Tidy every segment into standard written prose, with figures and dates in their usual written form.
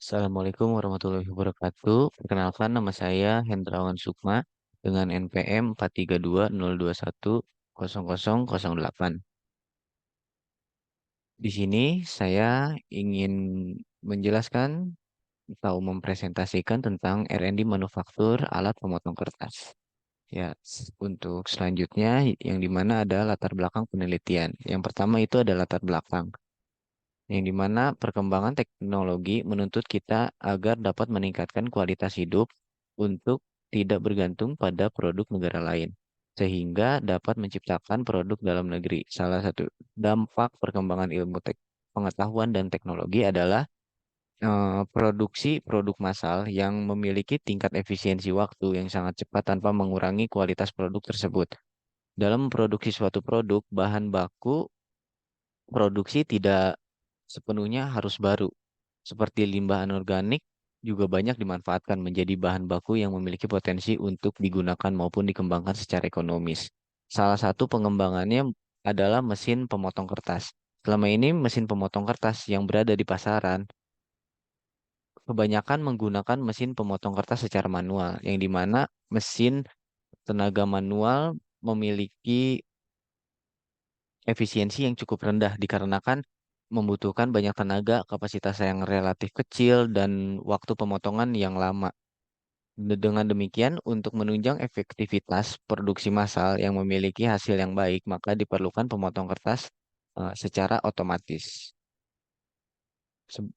Assalamualaikum warahmatullahi wabarakatuh. Perkenalkan nama saya Hendrawan Sukma dengan NPM 43202100008. Di sini saya ingin menjelaskan atau mempresentasikan tentang R&D manufaktur alat pemotong kertas. Ya, untuk selanjutnya yang dimana ada latar belakang penelitian. Yang pertama itu ada latar belakang, yang dimana perkembangan teknologi menuntut kita agar dapat meningkatkan kualitas hidup untuk tidak bergantung pada produk negara lain, sehingga dapat menciptakan produk dalam negeri. Salah satu dampak perkembangan pengetahuan dan teknologi adalah produksi produk massal yang memiliki tingkat efisiensi waktu yang sangat cepat tanpa mengurangi kualitas produk tersebut. Dalam memproduksi suatu produk, bahan baku produksi tidak sepenuhnya harus baru. Seperti limbah anorganik juga banyak dimanfaatkan menjadi bahan baku yang memiliki potensi untuk digunakan maupun dikembangkan secara ekonomis. Salah satu pengembangannya adalah mesin pemotong kertas. Selama ini mesin pemotong kertas yang berada di pasaran kebanyakan menggunakan mesin pemotong kertas secara manual, yang dimana mesin tenaga manual memiliki efisiensi yang cukup rendah dikarenakan membutuhkan banyak tenaga, kapasitas yang relatif kecil, dan waktu pemotongan yang lama. Dengan demikian, untuk menunjang efektivitas produksi massal yang memiliki hasil yang baik, maka diperlukan pemotong kertas secara otomatis. Se-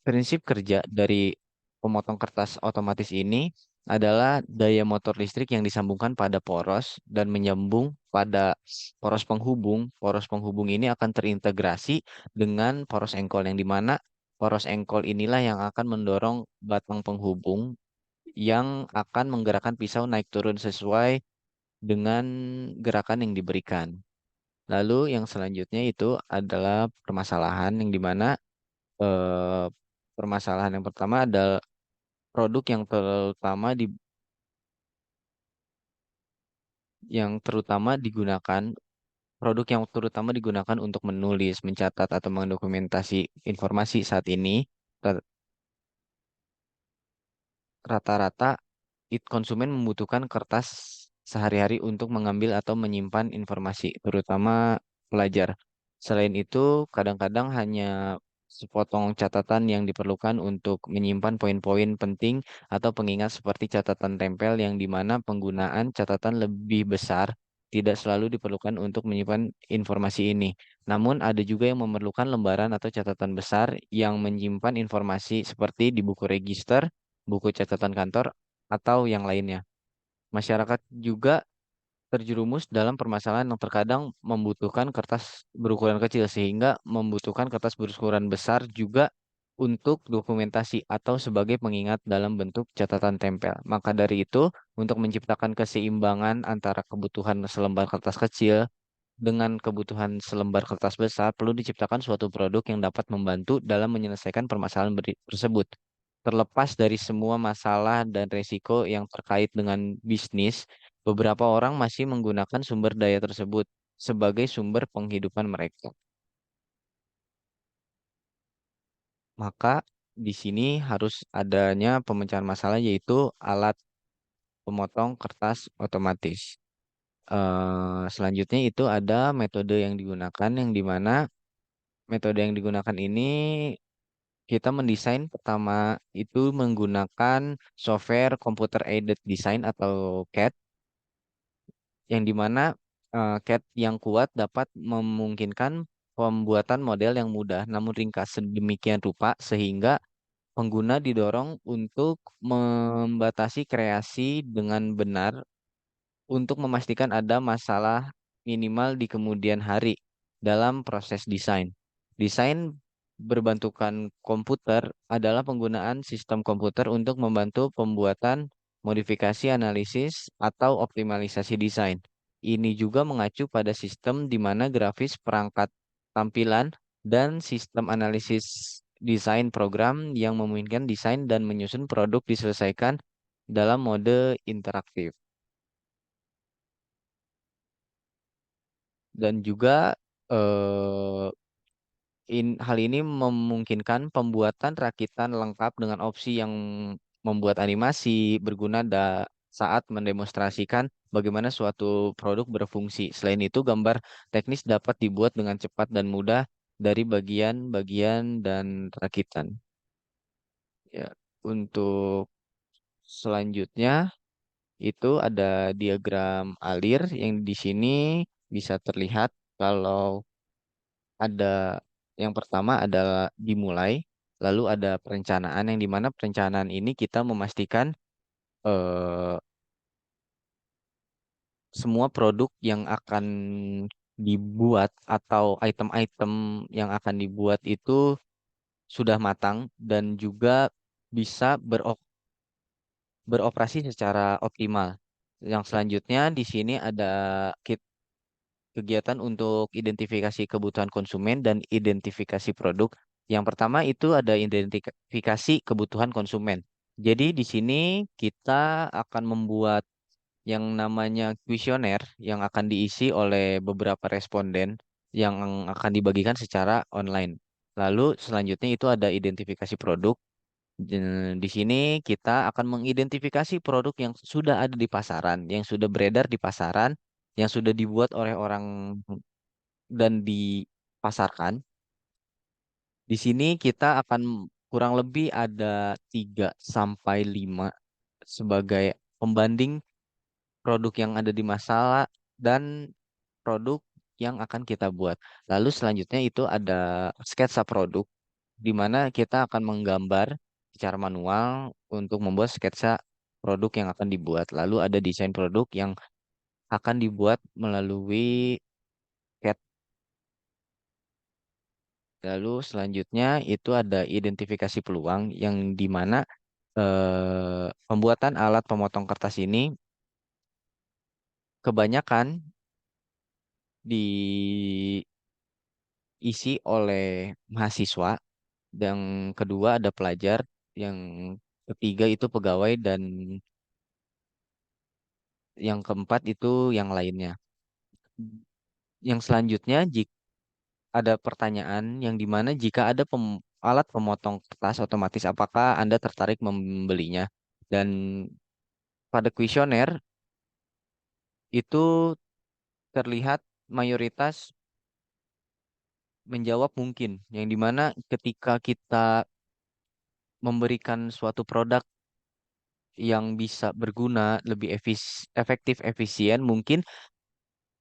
Prinsip kerja dari pemotong kertas otomatis ini adalah daya motor listrik yang disambungkan pada poros dan menyambung pada poros penghubung. Poros penghubung ini akan terintegrasi dengan poros engkol, yang dimana poros engkol inilah yang akan mendorong batang penghubung yang akan menggerakkan pisau naik turun sesuai dengan gerakan yang diberikan. Lalu yang selanjutnya itu adalah permasalahan, yang dimana eh, permasalahan yang pertama adalah produk yang terutama digunakan produk yang terutama digunakan untuk menulis, mencatat atau mendokumentasi informasi saat ini ra- rata-rata konsumen membutuhkan kertas sehari-hari untuk mengambil atau menyimpan informasi, terutama pelajar. Selain itu, kadang-kadang hanya sepotong catatan yang diperlukan untuk menyimpan poin-poin penting atau pengingat seperti catatan tempel, yang dimana penggunaan catatan lebih besar tidak selalu diperlukan untuk menyimpan informasi ini. Namun ada juga yang memerlukan lembaran atau catatan besar yang menyimpan informasi seperti di buku register, buku catatan kantor, atau yang lainnya. Masyarakat juga terjerumus dalam permasalahan yang terkadang membutuhkan kertas berukuran kecil, sehingga membutuhkan kertas berukuran besar juga untuk dokumentasi atau sebagai pengingat dalam bentuk catatan tempel. Maka dari itu, untuk menciptakan keseimbangan antara kebutuhan selembar kertas kecil dengan kebutuhan selembar kertas besar, perlu diciptakan suatu produk yang dapat membantu dalam menyelesaikan permasalahan tersebut. Terlepas dari semua masalah dan resiko yang terkait dengan bisnis, beberapa orang masih menggunakan sumber daya tersebut sebagai sumber penghidupan mereka. Maka di sini harus adanya pemecahan masalah, yaitu alat pemotong kertas otomatis. Selanjutnya itu ada metode yang digunakan, yang dimana metode yang digunakan ini kita mendesain pertama itu menggunakan software Computer Aided Design atau CAD, yang dimana CAD yang kuat dapat memungkinkan pembuatan model yang mudah namun ringkas sedemikian rupa sehingga pengguna didorong untuk membatasi kreasi dengan benar untuk memastikan ada masalah minimal di kemudian hari dalam proses desain. Desain berbantukan komputer adalah penggunaan sistem komputer untuk membantu pembuatan modifikasi, analisis, atau optimalisasi desain. Ini juga mengacu pada sistem di mana grafis perangkat tampilan dan sistem analisis desain program yang memungkinkan desain dan menyusun produk diselesaikan dalam mode interaktif. Dan juga eh, Hal ini memungkinkan pembuatan rakitan lengkap dengan opsi yang membuat animasi berguna saat mendemonstrasikan bagaimana suatu produk berfungsi. Selain itu, gambar teknis dapat dibuat dengan cepat dan mudah dari bagian-bagian dan rakitan. Ya, untuk selanjutnya itu ada diagram alir yang di sini bisa terlihat kalau ada yang pertama adalah dimulai, lalu ada perencanaan yang dimana perencanaan ini kita memastikan eh, semua produk yang akan dibuat atau item-item yang akan dibuat itu sudah matang dan juga bisa beroperasi secara optimal. Yang selanjutnya di sini ada kegiatan untuk identifikasi kebutuhan konsumen dan identifikasi produk. Yang pertama itu ada identifikasi kebutuhan konsumen. Jadi di sini kita akan membuat yang namanya kuesioner yang akan diisi oleh beberapa responden yang akan dibagikan secara online. Lalu selanjutnya itu ada identifikasi produk. Di sini kita akan mengidentifikasi produk yang sudah ada di pasaran, yang sudah beredar di pasaran, yang sudah dibuat oleh orang dan dipasarkan. Di sini kita akan kurang lebih ada 3 sampai 5 sebagai pembanding produk yang ada di masalah dan produk yang akan kita buat. Lalu selanjutnya itu ada sketsa produk di mana kita akan menggambar secara manual untuk membuat sketsa produk yang akan dibuat. Lalu ada desain produk yang akan dibuat melalui CAD. Lalu selanjutnya itu ada identifikasi peluang yang di mana pembuatan alat pemotong kertas ini kebanyakan diisi oleh mahasiswa, yang kedua ada pelajar, yang ketiga itu pegawai, dan yang keempat itu yang lainnya. Yang selanjutnya, jika ada pertanyaan yang dimana jika ada alat pemotong kertas otomatis, apakah Anda tertarik membelinya? Dan pada kuesioner itu terlihat mayoritas menjawab mungkin, yang dimana ketika kita memberikan suatu produk yang bisa berguna, lebih efektif, efisien, mungkin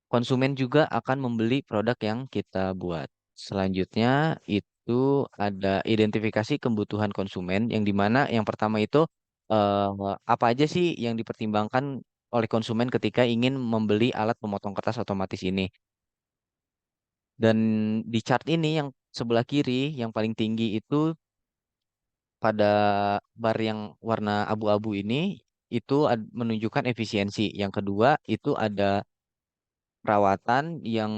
konsumen juga akan membeli produk yang kita buat. Selanjutnya itu ada identifikasi kebutuhan konsumen yang dimana yang pertama itu eh, apa aja sih yang dipertimbangkan oleh konsumen ketika ingin membeli alat pemotong kertas otomatis ini. Dan di chart ini yang sebelah kiri yang paling tinggi itu pada bar yang warna abu-abu ini itu menunjukkan efisiensi. Yang kedua itu ada perawatan. Yang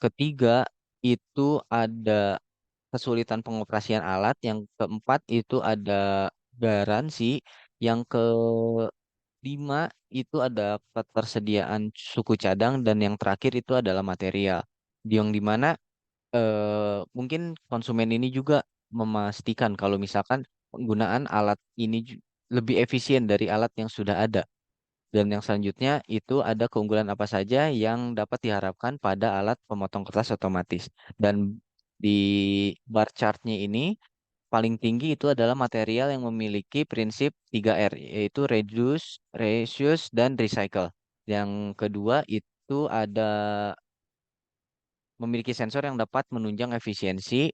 ketiga itu ada kesulitan pengoperasian alat. Yang keempat itu ada garansi. Yang kelima itu ada ketersediaan suku cadang, dan yang terakhir itu adalah material. Yang dimana mungkin konsumen ini juga memastikan kalau misalkan penggunaan alat ini lebih efisien dari alat yang sudah ada. Dan yang selanjutnya itu ada keunggulan apa saja yang dapat diharapkan pada alat pemotong kertas otomatis. Dan di bar chartnya ini paling tinggi itu adalah material yang memiliki prinsip 3R, yaitu reduce, reuse, dan recycle. Yang kedua itu ada memiliki sensor yang dapat menunjang efisiensi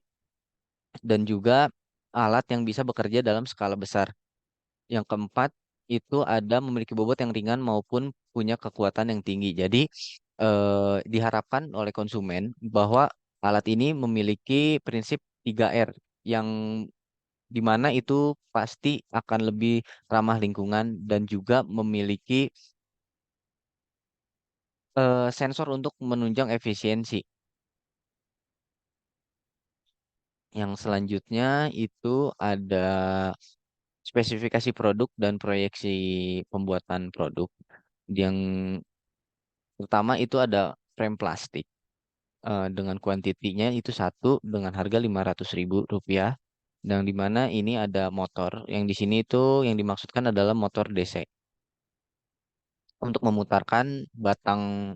dan juga alat yang bisa bekerja dalam skala besar. Yang keempat itu ada memiliki bobot yang ringan maupun punya kekuatan yang tinggi. Jadi diharapkan oleh konsumen bahwa alat ini memiliki prinsip 3R yang dimana itu pasti akan lebih ramah lingkungan dan juga memiliki sensor untuk menunjang efisiensi. Yang selanjutnya itu ada spesifikasi produk dan proyeksi pembuatan produk. Yang pertama itu ada frame plastik. dengan kuantitinya itu satu dengan harga 500.000 rupiah. Dan di mana ini ada motor. Yang di sini itu yang dimaksudkan adalah motor DC untuk memutarkan batang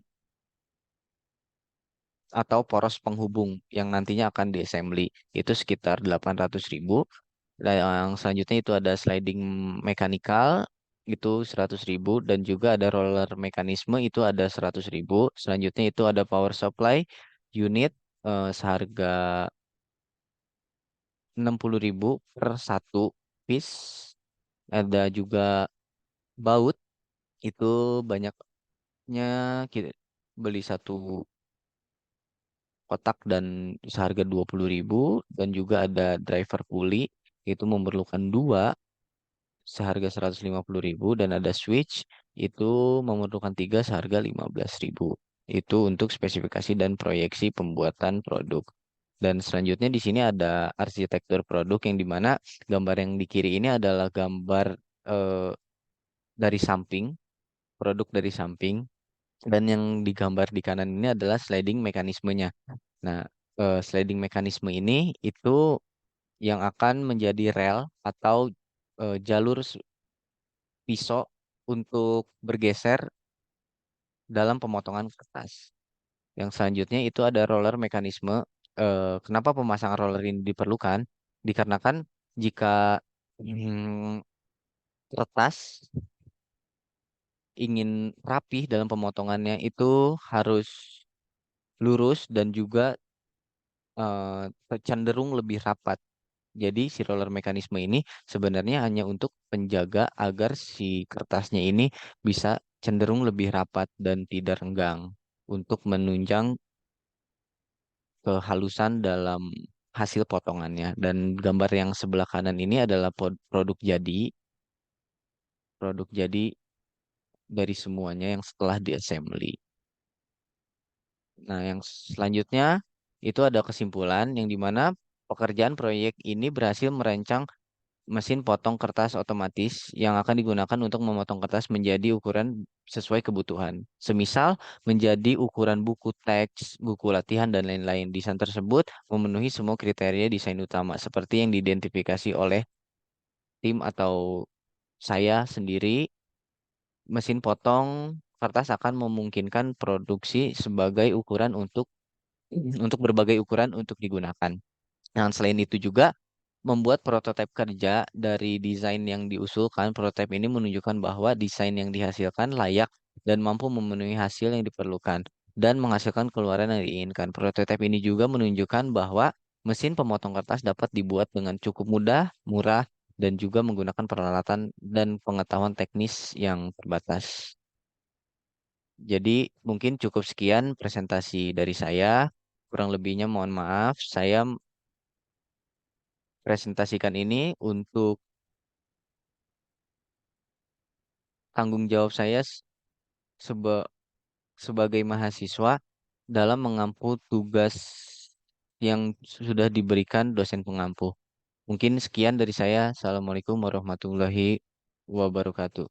atau poros penghubung yang nantinya akan diassembly. Itu sekitar 800.000. Dan yang selanjutnya itu ada sliding mechanical itu 100.000 dan juga ada roller mekanisme itu ada 100.000. Selanjutnya itu ada power supply unit seharga 60.000 per satu piece. Ada juga baut itu banyaknya kita beli satu kotak dan seharga 20.000 dan juga ada driver pulley itu memerlukan dua seharga 150.000 dan ada switch itu memerlukan tiga seharga 15.000. Itu untuk spesifikasi dan proyeksi pembuatan produk. Dan selanjutnya di sini ada arsitektur produk yang dimana gambar yang di kiri ini adalah gambar eh, dari samping, produk dari samping, dan yang digambar di kanan ini adalah sliding mekanismenya. Nah, sliding mekanisme ini itu yang akan menjadi rel atau jalur pisau untuk bergeser dalam pemotongan kertas. Yang selanjutnya itu ada roller mekanisme. Kenapa pemasangan roller ini diperlukan? Dikarenakan jika kertas ingin rapih dalam pemotongannya itu harus lurus dan juga cenderung lebih rapat. Jadi si roller mekanisme ini sebenarnya hanya untuk penjaga agar si kertasnya ini bisa cenderung lebih rapat dan tidak renggang untuk menunjang kehalusan dalam hasil potongannya. Dan gambar yang sebelah kanan ini adalah produk jadi dari semuanya yang setelah diassembly. Nah, yang selanjutnya itu ada kesimpulan yang dimana pekerjaan proyek ini berhasil merancang mesin potong kertas otomatis yang akan digunakan untuk memotong kertas menjadi ukuran sesuai kebutuhan. Semisal menjadi ukuran buku teks, buku latihan, dan lain-lain. Desain tersebut memenuhi semua kriteria desain utama seperti yang diidentifikasi oleh tim atau saya sendiri. Mesin potong kertas akan memungkinkan produksi sebagai ukuran untuk berbagai ukuran untuk digunakan. Nah, selain itu juga membuat prototipe kerja dari desain yang diusulkan. Prototipe ini menunjukkan bahwa desain yang dihasilkan layak dan mampu memenuhi hasil yang diperlukan dan menghasilkan keluaran yang diinginkan. Prototipe ini juga menunjukkan bahwa mesin pemotong kertas dapat dibuat dengan cukup mudah, murah, dan juga menggunakan peralatan dan pengetahuan teknis yang terbatas. Jadi mungkin cukup sekian presentasi dari saya. Kurang lebihnya mohon maaf. Saya presentasikan ini untuk tanggung jawab saya seba- sebagai mahasiswa dalam mengampu tugas yang sudah diberikan dosen pengampu. Mungkin sekian dari saya. Assalamualaikum warahmatullahi wabarakatuh.